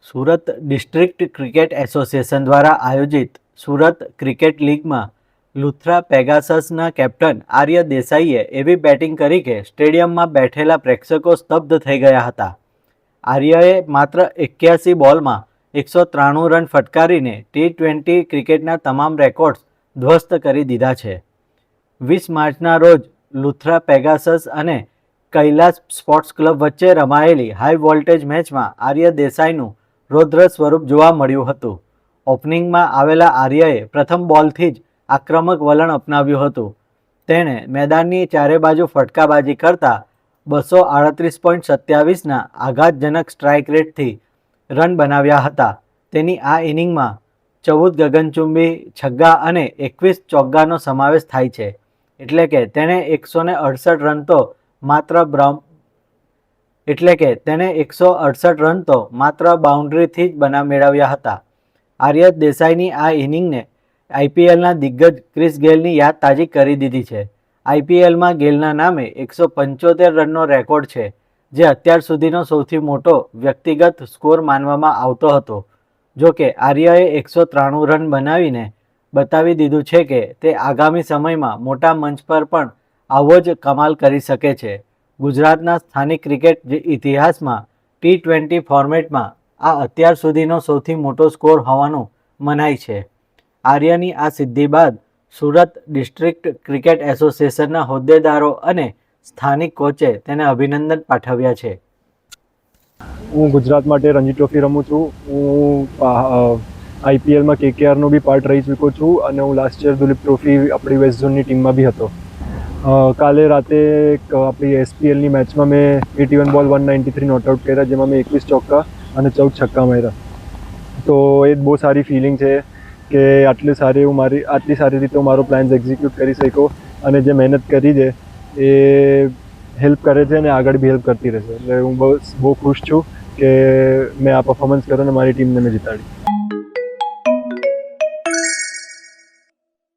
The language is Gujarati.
સુરત ડિસ્ટ્રિક્ટ ક્રિકેટ એસોસિએશન દ્વારા આયોજિત સુરત ક્રિકેટ લીગમાં લુથરા પેગાસસના કેપ્ટન આર્ય દેસાઈએ એવી બેટિંગ કરી કે સ્ટેડિયમમાં બેઠેલા પ્રેક્ષકો સ્તબ્ધ થઈ ગયા હતા. આર્યએ માત્ર 81 બોલમાં 193 રન ફટકારીને T20 ક્રિકેટના તમામ રેકોર્ડ્સ ધ્વસ્ત કરી દીધા છે. 20 માર્ચના રોજ લુથરા પેગાસસ અને કૈલાસ સ્પોર્ટ્સ ક્લબ વચ્ચે રમાયેલી હાઈ વોલ્ટેજ મેચમાં આર્ય દેસાઈનું રૌદ્ર સ્વરૂપ જોવા મળ્યું હતું. ઓપનિંગમાં આવેલા આર્યએ પ્રથમ બોલથી જ આક્રમક વલણ અપનાવ્યું હતું. તેણે મેદાનની ચારે બાજુ ફટકાબાજી કરતા 238.27ના આઘાતજનક સ્ટ્રાઇક રેટથી રન બનાવ્યા હતા. તેની આ ઇનિંગમાં 14 ગગનચુંબી છગ્ગા અને 21 ચોગ્ગાનો સમાવેશ થાય છે. એટલે કે તેણે 168 રન તો માત્ર બાઉન્ડ્રીથી જ મેળવ્યા હતા. આર્ય દેસાઈની આ ઇનિંગને આઈપીએલના દિગ્ગજ ક્રિસ ગેલની યાદ તાજી કરી દીધી છે. આઈપીએલમાં ગેલના નામે 175 રનનો રેકોર્ડ છે, જે અત્યાર સુધીનો સૌથી મોટો વ્યક્તિગત સ્કોર માનવામાં આવતો હતો. જો કે આર્યએ 193 રન બનાવીને બતાવી દીધું છે કે તે આગામી સમયમાં મોટા મંચ પર પણ આવો જ કમાલ કરી શકે છે. ગુજરાતના સ્થાનિક ક્રિકેટ ઇતિહાસમાં T20 ફોર્મેટમાં આ અત્યાર સુધીનો સૌથી મોટો સ્કોર હોવાનું મનાય છે. આર્યની આ સિદ્ધિ બાદ સુરત ડિસ્ટ્રિક્ટ ક્રિકેટ એસોસિએશનના હોદ્દેદારો અને સ્થાનિક કોચે તેને અભિનંદન પાઠવ્યા છે. હું ગુજરાત માટે રણજી ટ્રોફી રમું છું. હું આઈપીએલમાં KKRનો બી પાર્ટ રહી ચૂક્યો છું અને હું લાસ્ટ યર દુલીપ ટ્રોફી આપણી વેસ્ટ ઝોનની ટીમમાં બી હતો. કાલે રાતે આપણી SPLની મેચમાં મેં 81 બોલ 193 નોટ આઉટ કર્યા, જેમાં મેં 21 ચોક્કા અને 14 છક્કા માર્યા. તો એ બહુ સારી ફિલિંગ છે કે આટલી સારી રીતે હું મારો પ્લાન્સ એક્ઝિક્યુટ કરી શક્યો અને જે મહેનત કરી છે એ હેલ્પ કરે છે અને આગળ બી હેલ્પ કરતી રહેશે. એટલે હું બહુ ખુશ છું કે મેં આ પરફોર્મન્સ કર્યો અને મારી ટીમને મેં જીતાડી.